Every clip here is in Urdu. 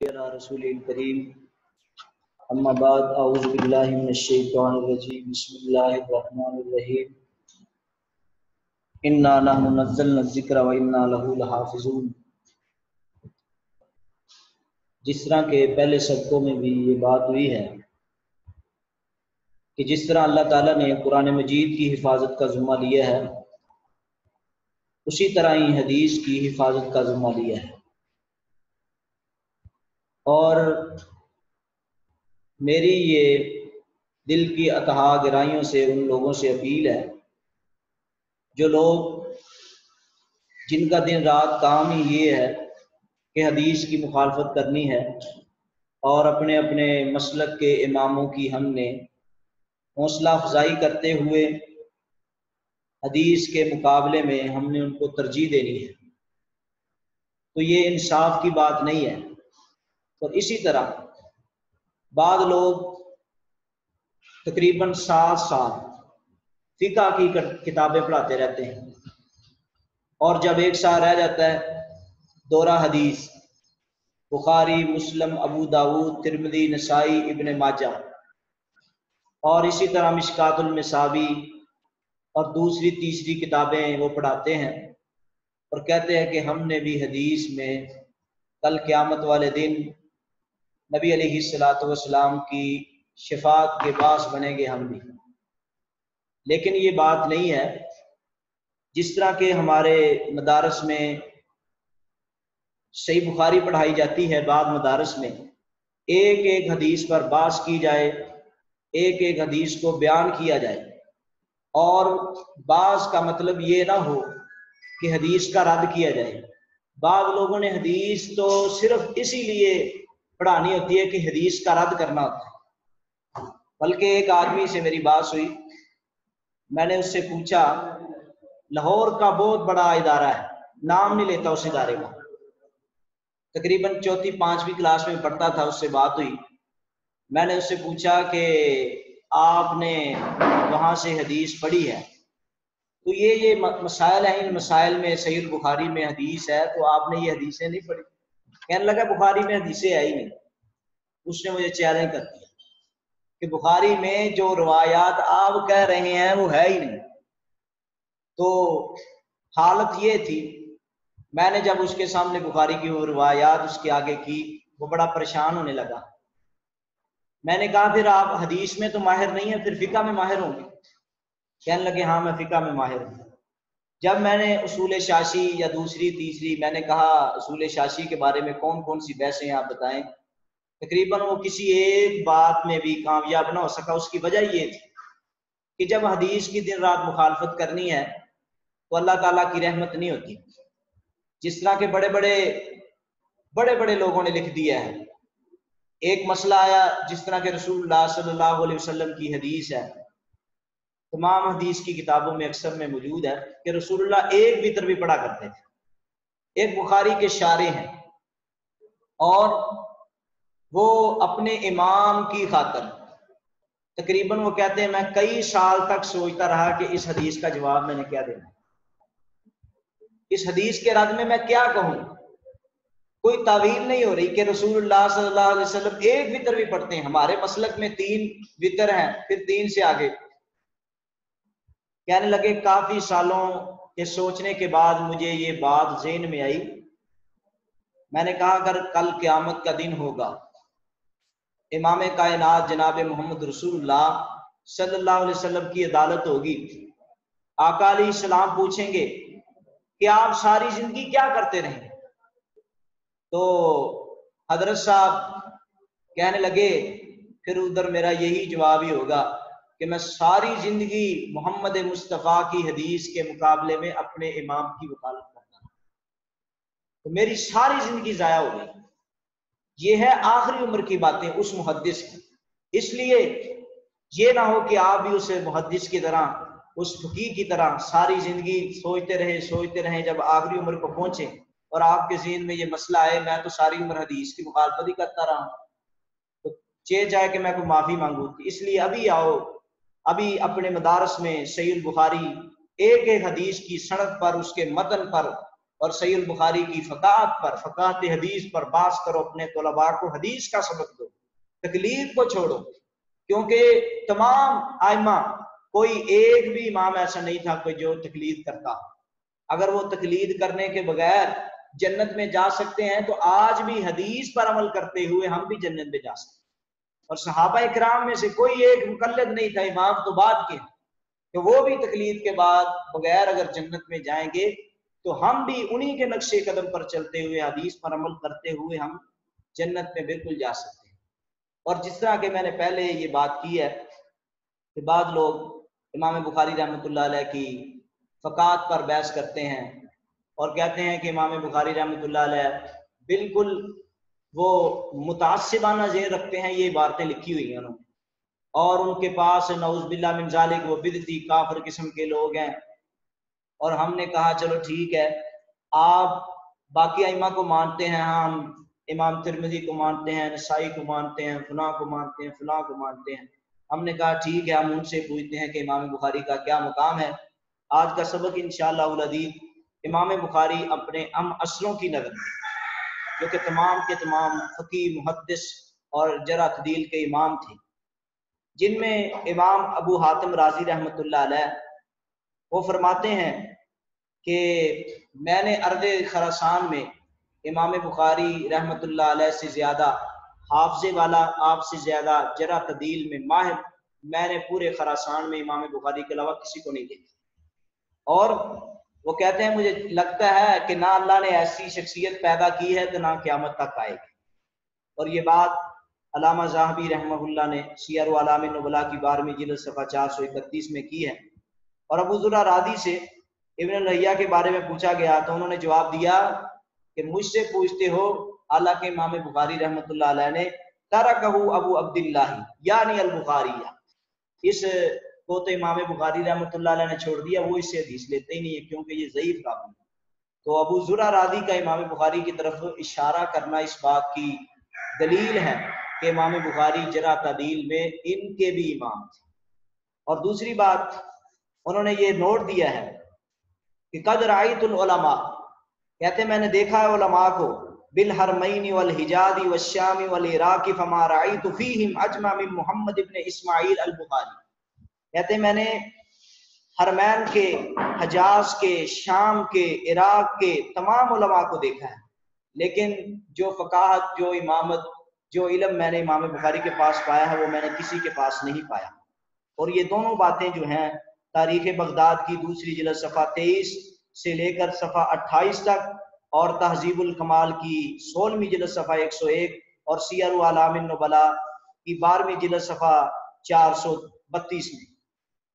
رسول کریم اما بعد اعوذ باللہ من الشیطان الرجیم بسم اللہ الرحمن الرحیم انا نحن نزلنا الذکر وانا له لحافظون۔ جس طرح کے پہلے سبقوں میں بھی یہ بات ہوئی ہے کہ جس طرح اللہ تعالیٰ نے قرآن مجید کی حفاظت کا ذمہ لیا ہے اسی طرح ہی حدیث کی حفاظت کا ذمہ لیا ہے، اور میری یہ دل کی اتہا گہرائیوں سے ان لوگوں سے اپیل ہے جو لوگ جن کا دن رات کام ہی یہ ہے کہ حدیث کی مخالفت کرنی ہے، اور اپنے اپنے مسلک کے اماموں کی ہم نے حوصلہ افزائی کرتے ہوئے حدیث کے مقابلے میں ہم نے ان کو ترجیح دینی ہے، تو یہ انصاف کی بات نہیں ہے۔ اور اسی طرح بعض لوگ تقریباً 7 سال فقہ کی کتابیں پڑھاتے رہتے ہیں، اور جب ایک سال رہ جاتا ہے دورہ حدیث بخاری، مسلم، ابو داود، ترمذی، نسائی، ابن ماجہ، اور اسی طرح مشکات المصابی اور دوسری تیسری کتابیں وہ پڑھاتے ہیں اور کہتے ہیں کہ ہم نے بھی حدیث میں کل قیامت والے دن نبی علیہ الصلوۃ والسلام کی شفاعت کے باعث بنیں گے ہم بھی۔ لیکن یہ بات نہیں ہے۔ جس طرح کہ ہمارے مدارس میں صحیح بخاری پڑھائی جاتی ہے، بعض مدارس میں ایک ایک حدیث پر بحث کی جائے، ایک ایک حدیث کو بیان کیا جائے، اور بعض کا مطلب یہ نہ ہو کہ حدیث کا رد کیا جائے۔ بعض لوگوں نے حدیث تو صرف اسی لیے پڑھانی ہوتی ہے کہ حدیث کا رد کرنا ہوتا ہے۔ بلکہ ایک آدمی سے میری بات ہوئی، میں نے اس سے پوچھا، لاہور کا بہت بڑا ادارہ ہے، نام نہیں لیتا اس ادارے کا، تقریباً 4 5ویں کلاس میں پڑھتا تھا، اس سے بات ہوئی، میں نے اس سے پوچھا کہ آپ نے وہاں سے حدیث پڑھی ہے تو یہ مسائل ہیں، ان مسائل میں صحیح البخاری میں حدیث ہے تو آپ نے یہ حدیثیں نہیں پڑھی؟ کہنے لگا بخاری میں حدیثیں ہے ہی نہیں۔ اس نے مجھے چیلنج کر دیا کہ بخاری میں جو روایات آپ کہہ رہے ہیں وہ ہے ہی نہیں۔ تو حالت یہ تھی، میں نے جب اس کے سامنے بخاری کی وہ روایات اس کے آگے کی، وہ بڑا پریشان ہونے لگا۔ میں نے کہا پھر آپ حدیث میں تو ماہر نہیں ہیں، پھر فقہ میں ماہر ہوں گے؟ کہنے لگے ہاں میں فقہ میں ماہر ہوں۔ جب میں نے اصول شاشی یا دوسری تیسری، میں نے کہا اصول شاشی کے بارے میں کون کون سی بحثیں ہیں آپ بتائیں، تقریباً وہ کسی ایک بات میں بھی کامیاب نہ ہو سکا۔ اس کی وجہ یہ تھی کہ جب حدیث کی دن رات مخالفت کرنی ہے تو اللہ تعالیٰ کی رحمت نہیں ہوتی۔ جس طرح کے بڑے بڑے لوگوں نے لکھ دیا ہے، ایک مسئلہ آیا جس طرح کہ رسول اللہ صلی اللہ علیہ وسلم کی حدیث ہے، تمام حدیث کی کتابوں میں اکثر میں موجود ہے کہ رسول اللہ ایک وتر بھی پڑھا کرتے تھے۔ ایک بخاری کے شارح ہیں اور وہ اپنے امام کی خاطر تقریباً وہ کہتے ہیں میں کئی سال تک سوچتا رہا کہ اس حدیث کا جواب میں نے کیا دینا، اس حدیث کے رد میں میں کیا کہوں۔ کوئی تعویل نہیں ہو رہی کہ رسول اللہ صلی اللہ علیہ وسلم ایک وتر بھی پڑھتے ہیں، ہمارے مسلک میں 3 وتر ہیں، پھر 3 سے آگے۔ کہنے لگے کافی سالوں کے سوچنے کے بعد مجھے یہ بات ذہن میں آئی، میں نے کہا اگر کل قیامت کا دن ہوگا، امام کائنات جناب محمد رسول اللہ صلی اللہ علیہ وسلم کی عدالت ہوگی، آقا علیہ السلام پوچھیں گے کہ آپ ساری زندگی کیا کرتے رہے؟ تو حضرت صاحب کہنے لگے پھر ادھر میرا یہی جواب ہی ہوگا کہ میں ساری زندگی محمد مصطفیٰ کی حدیث کے مقابلے میں اپنے امام کی وکالت کرتا ہوں، تو میری ساری زندگی ضائع ہو گئی۔ یہ ہے آخری عمر کی باتیں اس محدث کی۔ اس لیے یہ نہ ہو کہ آپ بھی اس محدث کی طرح، اس فقیہ کی طرح ساری زندگی سوچتے رہیں، جب آخری عمر کو پہنچے اور آپ کے ذہن میں یہ مسئلہ آئے میں تو ساری عمر حدیث کی مخالفت ہی کرتا رہا ہوں، تو چاہے کہ میں کوئی معافی مانگوں۔ اس لیے ابھی آؤ، ابھی اپنے مدارس میں صحیح البخاری ایک ایک حدیث کی سند پر، اس کے متن پر اور صحیح البخاری کی فقاہت پر، فقاہت حدیث پر باس کرو، اپنے طلباء کو حدیث کا سبق دو، تقلید کو چھوڑو، کیونکہ تمام ائمہ کوئی ایک بھی امام ایسا نہیں تھا کہ جو تقلید کرتا۔ اگر وہ تقلید کرنے کے بغیر جنت میں جا سکتے ہیں تو آج بھی حدیث پر عمل کرتے ہوئے ہم بھی جنت میں جا سکتے ہیں۔ اور صحابہ اکرام میں سے کوئی ایک مقلد نہیں تھا، امام تو بعد کے، کہ وہ بھی تقلید کے بعد بغیر اگر جنت میں جائیں گے تو ہم بھی انہی کے نقش قدم پر چلتے ہوئے، حدیث پر عمل کرتے ہوئے ہم جنت میں بالکل جا سکتے ہیں۔ اور جس طرح کہ میں نے پہلے یہ بات کی ہے کہ بعض لوگ امام بخاری رحمۃ اللہ علیہ کی فقاہت پر بحث کرتے ہیں اور کہتے ہیں کہ امام بخاری رحمۃ اللہ علیہ بالکل وہ متعصبانہ ذہن رکھتے ہیں، یہ عبارتیں لکھی ہوئی ہیں انہوں نے، اور ان کے پاس نعوذ باللہ من ذالک وہ بدعتی کافر قسم کے لوگ ہیں۔ اور ہم نے کہا چلو ٹھیک ہے، آپ باقی ائمہ کو مانتے ہیں، ہم امام ترمذی کو مانتے ہیں، نسائی کو مانتے ہیں، فلاں کو مانتے ہیں، فلاں کو مانتے ہیں۔ ہم نے کہا ٹھیک ہے، ہم ان سے پوچھتے ہیں کہ امام بخاری کا کیا مقام ہے۔ آج کا سبق انشاءاللہ العزیز امام بخاری اپنے اصلوں کی نظر میں، جو کہ تمام کے تمام فقیہ، محدث اور جرح تعدیل کے امام تھے، جن میں امام ابو حاتم رازی رحمۃ اللہ علیہ وہ فرماتے ہیں کہ میں نے ارض خراسان میں امام بخاری رحمۃ اللہ علیہ سے زیادہ حافظے والا، آپ سے زیادہ جرح تعدیل میں ماہر میں نے پورے خراسان میں امام بخاری کے علاوہ کسی کو نہیں دیکھا۔ اور وہ کہتے ہیں مجھے لگتا ہے کہ نہ اللہ نے ایسی شخصیت پیدا کی ہے تو نہ قیامت تک آئے گی۔ اور یہ بات علامہ ذہبی رحمہ اللہ نے سیر اعلام النبلاء کی 12ویں جلد صفحہ 431 میں کی ہے۔ اور ابو زرع رادی سے ابن الیہ کے بارے میں پوچھا گیا تو انہوں نے جواب دیا کہ مجھ سے پوچھتے ہو، حالانکہ امام بخاری رحمۃ اللہ علیہ نے ترکہ ابو عبداللہ یعنی البخاری، اس کو تو امام بخاری رحمۃ اللہ علیہ نے چھوڑ دیا، وہ اس سے حدیث لیتے ہی نہیں ہے کیونکہ یہ ضعیف راوی ہے۔ تو ابو زرع رادی کا امام بخاری کی طرف اشارہ کرنا اس بات کی دلیل ہے کہ امام بخاری جرح تعدیل میں ان کے بھی امام تھے۔ اور دوسری بات انہوں نے یہ نوٹ دیا ہے کہ قد رأیت العلماء، کہتے میں نے دیکھا ہے علماء کو، بالحرمین والحجاز والشام والعراق فما رأیت فیہم اجمع من محمد ابن اسماعیل البخاری، کہتے میں نے حرمین کے، حجاز کے، شام کے، عراق کے تمام علماء کو دیکھا ہے، لیکن جو فقاہت، جو امامت، جو علم میں نے امام بخاری کے پاس پایا ہے وہ میں نے کسی کے پاس نہیں پایا۔ اور یہ دونوں باتیں جو ہیں تاریخ بغداد کی 2 جلد صفحہ 23 سے لے کر صفحہ 28 تک، اور تہذیب الکمال کی 16ویں جلد صفحہ 101 اور سیر اعلام النبلاء کی 12ویں جلد صفحہ 432 میں۔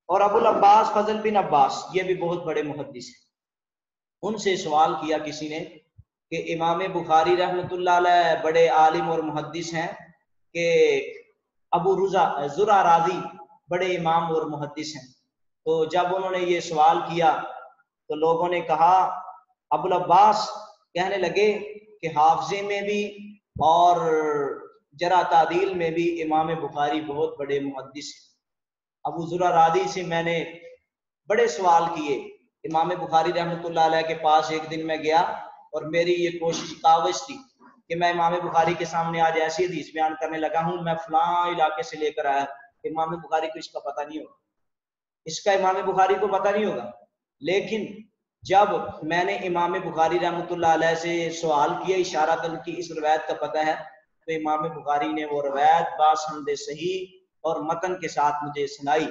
اور ابو العباس فضل بن عباس، یہ بھی بہت بڑے محدث ہیں، ان سے سوال کیا کسی نے کہ امام بخاری رحمۃ اللہ علیہ بڑے عالم اور محدث ہیں کہ ابو زرع رازی بڑے امام اور محدث ہیں؟ تو جب انہوں نے یہ سوال کیا تو لوگوں نے کہا، ابو العباس کہنے لگے کہ حافظے میں بھی اور جرح تعدیل میں بھی امام بخاری بہت بڑے محدث ہیں۔ ابو زرع رازی سے میں نے بڑے سوال کیے، امام بخاری رحمۃ اللہ علیہ کے پاس ایک دن میں گیا اور میری یہ کوشش کاوش تھی کہ میں امام بخاری کے سامنے آج ایسی حدیث بیان کرنے لگا ہوں، میں فلاں علاقے سے لے کر آیا، امام بخاری کو اس کا پتہ نہیں ہوگا، اس کا امام بخاری کو پتہ نہیں ہوگا۔ لیکن جب میں نے امام بخاری رحمۃ اللہ علیہ سے سوال کیا اشارتاً کی اس روایت کا پتہ ہے، تو امام بخاری نے وہ روایت باسند صحیح اور متن کے ساتھ مجھے سنائی،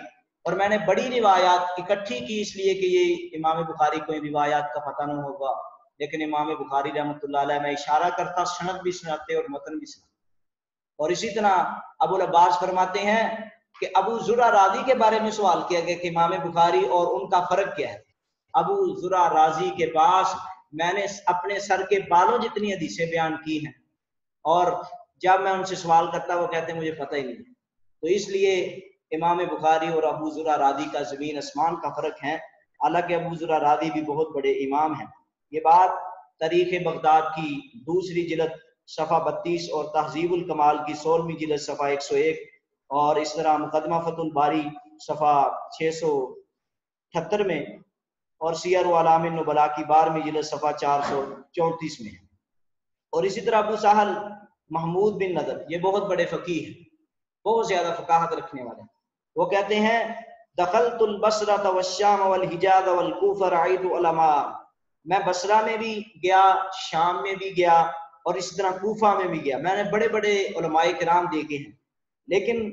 اور میں نے بڑی روایات اکٹھی کی اس لیے کہ یہ امام بخاری کو ان روایات کا پتہ نہ ہوگا، لیکن امام بخاری رحمۃ اللہ علیہ میں اشارہ کرتا، سند بھی سناتے اور متن بھی سناتے۔ اور اسی طرح ابو العباس فرماتے ہیں کہ ابو زرع رازی کے بارے میں سوال کیا گیا کہ امام بخاری اور ان کا فرق کیا ہے۔ ابو زرع رازی کے پاس میں نے اپنے سر کے بالوں جتنی حدیثیں بیان کی ہیں، اور جب میں ان سے سوال کرتا وہ کہتے ہیں مجھے پتہ ہی نہیں۔ تو اس لیے امام بخاری اور ابو زرع رازی کا زمین آسمان کا فرق ہے، حالانکہ ابو زرع رازی بھی بہت بڑے امام ہیں۔ یہ بات تاریخ بغداد کی 2 جلد صفحہ 32 اور تہذیب الکمال کی 16ویں جلد صفحہ 101، اور اس طرح مقدمہ فتح الباری صفحہ 678 میں، اور سیر اعلام النبلاء کی 12ویں جلد صفحہ 434 میں ہے۔ اور اسی طرح ابو سہل محمود بن نضر، یہ بہت بڑے فقیہ ہیں، بہت زیادہ فقاہت رکھنے والے ہیں، وہ کہتے ہیں دخلت البصرۃ والشام والحجاز والکوفہ رأیت علماء، میں بصرہ میں بھی گیا، شام میں بھی گیا، اور اس طرح کوفہ میں بھی گیا، میں نے بڑے بڑے علماء کرام دیکھے ہیں، لیکن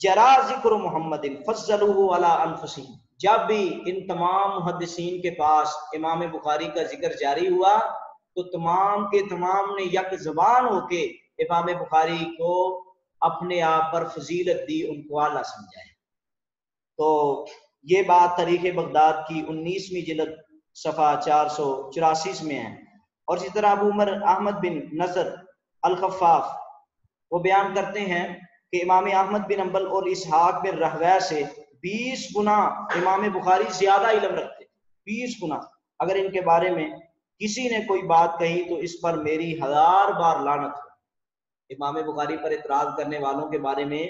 جرا ذکر محمد فضلوہ علی انفسہم، جب بھی ان تمام محدثین کے پاس امام بخاری کا ذکر جاری ہوا تو تمام کے تمام نے یک زبان ہو کے امام بخاری کو اپنے آپ پر فضیلت دی، ان کو اعلیٰ سمجھا ہے۔ تو یہ بات تاریخ بغداد کی 19ویں جلد صفحہ 484 میں ہے۔ اور اسی طرح ابو عمر احمد بن نصر الخفاف وہ بیان کرتے ہیں کہ امام احمد بن حنبل اور اسحاق بن راہویہ سے 20 گنا امام بخاری زیادہ علم رکھتے، 20 گنا۔ اگر ان کے بارے میں کسی نے کوئی بات کہی تو اس پر میری 1000 بار لعنت ہو۔ امام بخاری پر اعتراض کرنے والوں کے بارے میں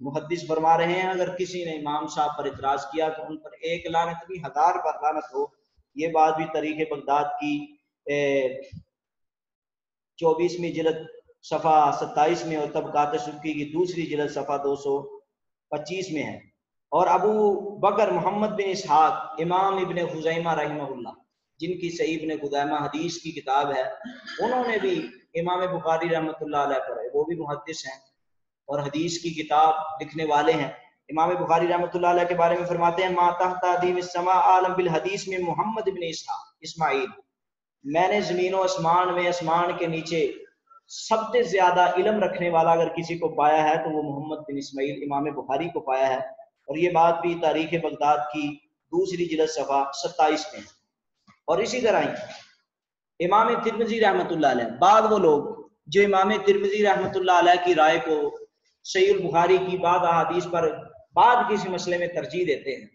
محدث فرما رہے ہیں اگر کسی نے امام صاحب پر اعتراض کیا تو ان پر ایک لعنت بھی 1000 بار لعنت ہو۔ یہ بات بھی تاریخ بغداد کی 24ویں جلد صفحہ 27 میں اور طبقات سبکی کی 2 جلد صفحہ 225 میں ہے۔ اور ابو بکر محمد بن اسحاق امام ابن خزیمہ رحمہ اللہ، جن کی صحیح ابن خزیمہ حدیث کی کتاب ہے، انہوں نے بھی امام بخاری رحمۃ اللہ علیہ پر، وہ بھی محدث ہیں اور حدیث کی کتاب لکھنے والے ہیں، امام بخاری رحمۃ اللہ علیہ کے بارے میں فرماتے ہیں ما تحت ادیم السماء عالم بالحدیث میں محمد بن اسماعیل، میں نے زمین و آسمان میں، آسمان کے نیچے سب سے زیادہ علم رکھنے والا اگر کسی کو پایا ہے تو وہ محمد بن اسماعیل امام بخاری کو پایا ہے۔ اور یہ بات بھی تاریخ بغداد کی 2 جلد صفحہ 27 میں ہے۔ اور اسی طرح ہی امام ترمذی رحمۃ اللہ علیہ، بعض وہ لوگ جو امام ترمذی رحمۃ اللہ علیہ کی رائے کو صحیح البخاری کی بعض احادیث پر بعد کسی مسئلے میں ترجیح دیتے ہیں،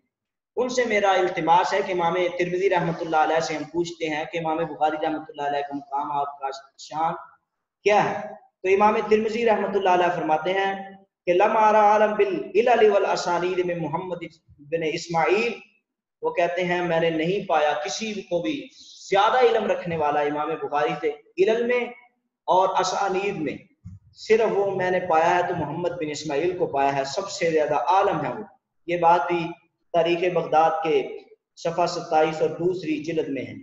ان سے میرا التماس ہے کہ امام ترمذی رحمۃ اللہ علیہ سے ہم پوچھتے ہیں کہ امام بخاری رحمۃ اللہ علیہ کا مقام، آپ کا شان کیا ہے؟ تو امام ترمذی رحمۃ اللہ علیہ فرماتے ہیں کہ لم ارى عالم بالعلل والاسانید میں محمد بن اسماعیل، وہ کہتے ہیں میں نے نہیں پایا کسی کو بھی زیادہ علم رکھنے والا امام بخاری سے علل میں اور اسانید میں، صرف وہ میں نے پایا ہے تو محمد بن اسماعیل کو پایا ہے، سب سے زیادہ عالم ہے وہ۔ یہ بات بھی تاریخ بغداد کے صفحہ 27 اور 2 جلد میں ہے۔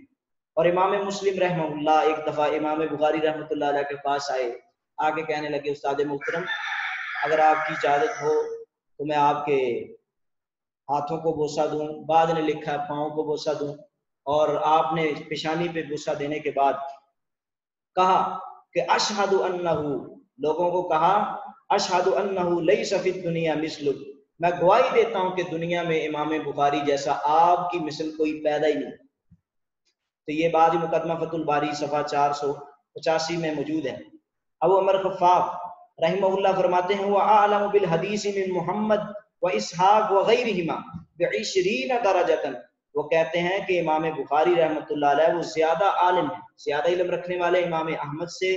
اور امام مسلم رحمہ اللہ ایک دفعہ امام بخاری رحمۃ اللہ علیہ کے پاس آئے، آگے کہنے لگے استاد محترم اگر آپ کی اجازت ہو تو میں آپ کے ہاتھوں کو بوسہ دوں، بعد نے لکھا پاؤں کو بوسہ دوں، اور آپ نے پیشانی پہ بوسہ دینے کے بعد کہا کہ اشہد انہ، لوگوں کو کہا اشہد انہ لیس فی الدنیا مثلک، میں گواہی دیتا ہوں کہ دنیا میں امام بخاری جیسا آپ کی مثل کوئی پیدا ہی نہیں۔ تو یہ بات مقدمہ فتح الباری صفحہ 485 میں موجود ہے۔ ابو عمر خفاف رحمہ اللہ فرماتے ہیں وہ اعلم بالحدیث من محمد و اسحاق وغیرہما ب20 درجۃ، وہ کہتے ہیں کہ امام بخاری رحمۃ اللہ علیہ وہ زیادہ عالم ہیں، زیادہ علم رکھنے والے امام احمد سے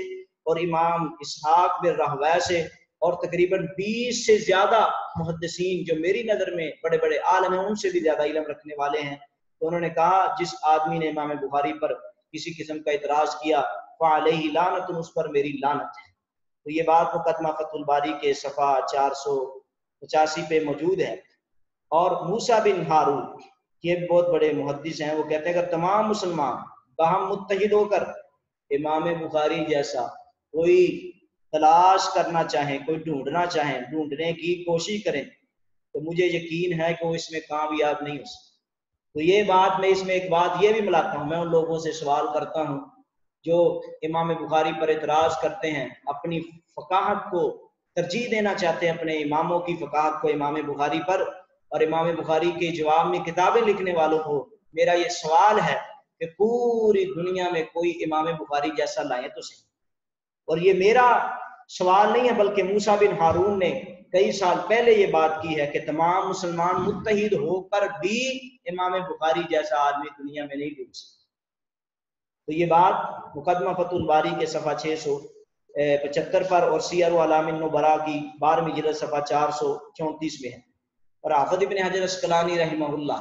اور امام اسحاق بن راہویہ سے، اور تقریباً 20 سے زیادہ محدثین جو میری نظر میں بڑے بڑے عالم ہیں ان سے بھی زیادہ علم رکھنے والے ہیں۔ تو انہوں نے کہا جس آدمی نے امام بخاری پر کسی قسم کا اعتراض کیا فعلیہ لعنت، اس پر میری لعنت ہے۔ تو یہ بات مقدمہ فتح الباری کے صفحہ 485 پہ موجود ہے۔ اور موسیٰ بن ہارون یہ بہت بڑے محدث ہیں، وہ کہتے ہیں اگر تمام مسلمان باہم متحد ہو کر امام بخاری جیسا کوئی تلاش کرنا چاہیں، کوئی ڈھونڈنا چاہیں، ڈھونڈنے کی کوشش کریں تو مجھے یقین ہے کہ وہ اس میں کامیاب نہیں ہو سکتے۔ تو یہ بات میں اس میں ایک بات یہ بھی ملاتا ہوں، میں ان لوگوں سے سوال کرتا ہوں جو امام بخاری پر اعتراض کرتے ہیں، اپنی فقاہت کو ترجیح دینا چاہتے ہیں اپنے اماموں کی فقاہت کو امام بخاری پر، اور امام بخاری کے جواب میں کتابیں لکھنے والوں کو میرا یہ سوال ہے کہ پوری دنیا میں کوئی امام بخاری جیسا لائیں تو صحیح۔ اور یہ میرا سوال نہیں ہے بلکہ موسیٰ بن ہارون نے کئی سال پہلے یہ بات کی ہے کہ تمام مسلمان متحد ہو کر بھی امام بخاری جیسا آدمی دنیا میں نہیں ڈھونڈ سکتا۔ تو یہ بات مقدمہ فتح الباری کے صفحہ 675 پر اور سیر اعلام النبلاء کی 12ویں جلد صفحہ 434 میں ہے۔ اور حافظ ابن حجر اسقلانی رحمہ اللہ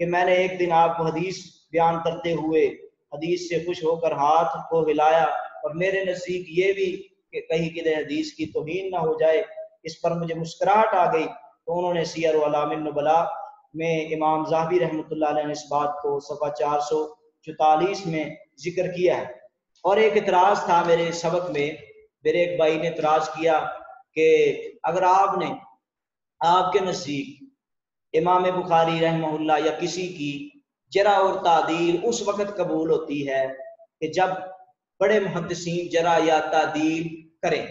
کہ میں نے ایک دن آپ کو حدیث بیان کرتے ہوئے حدیث سے خوش ہو کر ہاتھ کو ہلایا، اور میرے نزدیک یہ بھی کہ کہیں کدھر حدیث کی توہین نہ ہو جائے، اس پر مجھے مسکراہٹ آ گئی۔ تو انہوں نے سیر اعلام النبلاء میں امام ذہبی رحمۃ اللہ علیہ نے اس بات کو صفحہ 444 میں ذکر کیا ہے۔ اور ایک اعتراض تھا میرے سبق میں، میرے ایک بھائی نے اعتراض کیا کہ اگر آپ کے نزدیک امام بخاری رحمہ اللہ یا کسی کی جرح اور تعدیل اس وقت قبول ہوتی ہے کہ جب بڑے محدثین جرح یا تعدیل کریں،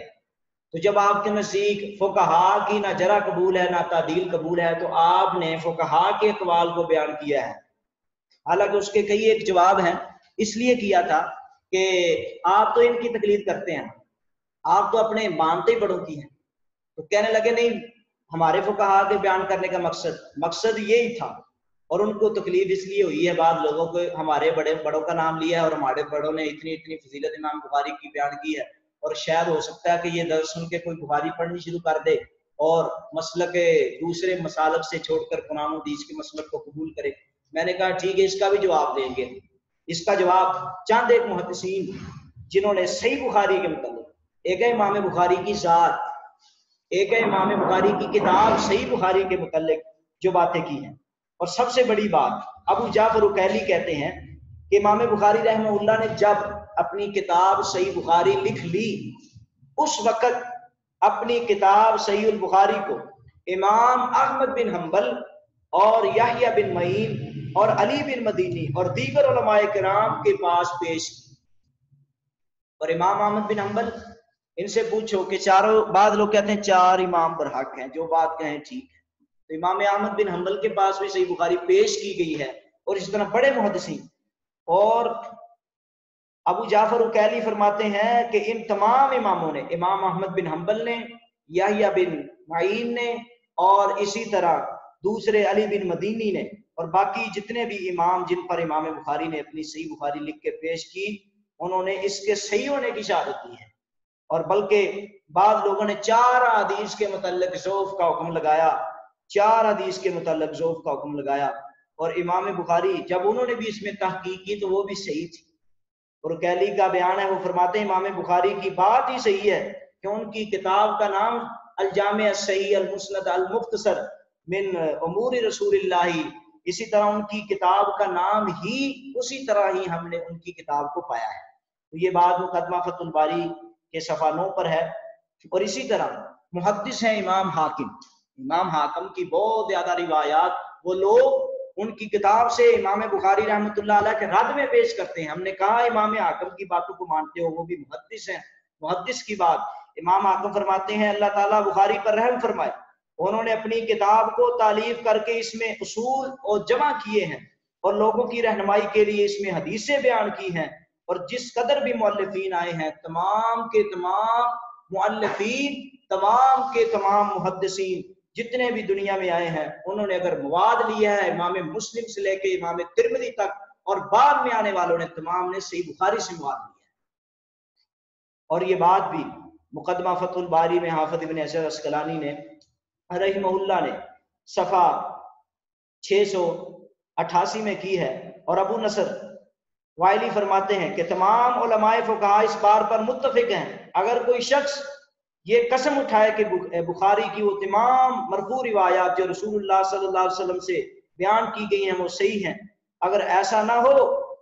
تو جب آپ کے نزدیک فقہا کی نہ جرح قبول ہے نہ تعدیل قبول ہے، تو آپ نے فقہا کے اقوال کو بیان کیا ہے۔ حالانکہ اس کے کئی ایک جواب ہیں، اس لیے کیا تھا کہ آپ تو ان کی تقلید کرتے ہیں، آپ تو اپنے مانتے بڑوں کی ہیں، تو کہنے لگے نہیں، ہمارے فقہا کے بیان کرنے کا مقصد یہی تھا، اور ان کو تکلیف اس لیے ہوئی ہے، بعض لوگوں کو ہمارے بڑوں کا نام لیا ہے اور ہمارے بڑوں نے اتنی فضیلت امام بخاری کی بیان کی ہے، اور شاید ہو سکتا ہے کہ یہ درس سن کے کوئی بخاری پڑھنی شروع کر دے اور مسلک دوسرے مسالک سے چھوڑ کر قرآن و حدیث کے مسلک کو قبول کرے۔ میں نے کہا ٹھیک ہے، اس کا بھی جواب دیں گے۔ اس کا جواب چند ایک محدثین جنہوں نے صحیح بخاری کے متعلق، ایک ہے امام بخاری کی ذات، ایک ہے امام بخاری کی کتاب صحیح بخاری کے متعلق جو باتیں کی ہیں، اور سب سے بڑی بات ابو جعفر اکیلی کہتے ہیں کہ امام بخاری رحمہ اللہ نے جب اپنی کتاب صحیح بخاری لکھ لی، اس وقت اپنی کتاب صحیح البخاری کو امام احمد بن حنبل اور یحییٰ بن معین اور علی بن مدینی اور دیگر علماء کرام کے پاس پیش کی، اور امام احمد بن حنبل ان سے پوچھو کہ چاروں، بعض لوگ کہتے ہیں چار امام برحق ہیں، جو بات کہیں ٹھیک ہے، تو امام احمد بن حنبل کے پاس بھی صحیح بخاری پیش کی گئی ہے، اور اس طرح بڑے محدثین۔ اور ابو جعفر اکیلی فرماتے ہیں کہ ان تمام اماموں نے، امام احمد بن حنبل نے، یحییٰ بن معین نے، اور اسی طرح دوسرے علی بن مدینی نے، اور باقی جتنے بھی امام جن پر امام بخاری نے اپنی صحیح بخاری لکھ کے پیش کی، انہوں نے اس کے صحیح ہونے کی شہادت دی ہے، اور بلکہ بعض لوگوں نے 4 حدیث کے متعلق ضعف کا حکم لگایا، 4 حدیث کے متعلق ضعف کا حکم لگایا، اور امام بخاری جب انہوں نے بھی اس میں تحقیق کی تو وہ بھی صحیح تھی۔ اور کیلی کا بیان ہے، وہ فرماتے ہیں امام بخاری کی بات ہی صحیح ہے کہ ان کی کتاب کا نام الجامع الصحیح المسند المختصر من امور رسول اللہ، اسی طرح ان کی کتاب کا نام ہی اسی طرح ہی ہم نے ان کی کتاب کو پایا ہے۔ تو یہ بات مقدمہ فتح الباری کے صفحہ 9 پر ہے۔ اور اسی طرح محدث ہیں امام حاکم کی بہت زیادہ روایات وہ لوگ ان کی کتاب سے امام بخاری رحمۃ اللہ علیہ کے رد میں پیش کرتے ہیں۔ ہم نے کہا امام حاکم کی باتوں کو مانتے ہو، وہ بھی محدث ہیں، محدث کی بات امام حاکم فرماتے ہیں اللہ تعالیٰ بخاری پر رحم فرمائے، انہوں نے اپنی کتاب کو تالیف کر کے اس میں اصول اور جمع کیے ہیں، اور لوگوں کی رہنمائی کے لیے اس میں حدیثیں بیان کی ہیں، اور جس قدر بھی مؤلفین آئے ہیں، تمام کے تمام مؤلفین، تمام کے تمام محدثین جتنے بھی دنیا میں آئے ہیں، انہوں نے اگر مواد لیا ہے امام مسلم سے لے کے امام ترمذی تک، اور بعد میں آنے والوں نے تمام نے صحیح بخاری سے مواد لیا ہے۔ اور یہ بات بھی مقدمہ فتح الباری میں حافظ ابن حجر عسقلانی نے رحمہ اللہ نے صفحہ 688 میں کی ہے، اور ابو نصر وائلی فرماتے ہیں کہ تمام علماء فقہا اس بات پر متفق ہیں، اگر کوئی شخص یہ قسم اٹھائے کہ بخاری کی وہ تمام مرفوع روایات جو رسول اللہ صلی اللہ علیہ وسلم سے بیان کی گئی ہیں وہ صحیح ہیں، اگر ایسا نہ ہو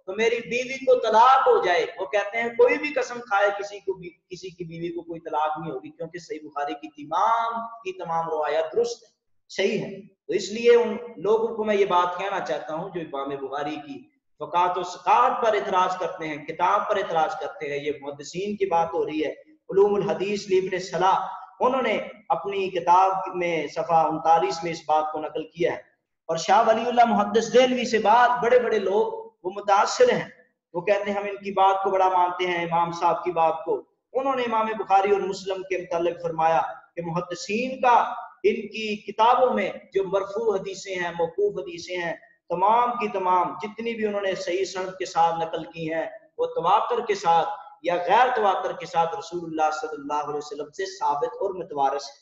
تو میری بیوی کو طلاق ہو جائے۔ وہ کہتے ہیں کوئی بھی قسم کھائے کسی کی بیوی کو کوئی طلاق نہیں ہوگی، کیونکہ صحیح بخاری کی تمام روایات درست ہیں، صحیح ہیں۔ تو اس لیے ان لوگوں کو میں یہ بات کہنا چاہتا ہوں جو امام بخاری کی فقاہت و ثقات پر اعتراض کرتے ہیں، کتاب پر اعتراض کرتے ہیں، یہ محدثین کی بات ہو رہی ہے۔ علوم الحدیث لابن صلاح انہوں نے اپنی کتاب میں صفحہ 39 میں اس بات کو نقل کیا ہے، اور شاہ ولی اللہ محدث دہلوی سے بعد بڑے بڑے لوگ وہ متاثر ہیں، وہ کہتے ہیں ہم ان کی بات کو بڑا مانتے ہیں، امام صاحب کی بات کو۔ انہوں نے امام بخاری اور مسلم کے متعلق فرمایا کہ محدثین کا ان کی کتابوں میں جو مرفوع حدیثیں ہیں، موقوف حدیثیں ہیں، تمام کی تمام جتنی بھی انہوں نے صحیح سند کے ساتھ نقل کی ہیں، وہ تواتر کے ساتھ یا غیر تواتر کے ساتھ رسول اللہ صلی اللہ علیہ وسلم سے ثابت اور متوارث ہے۔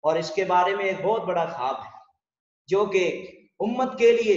اور اس کے بارے میں ایک بہت بڑا خواب ہے جو کہ امت کے لیے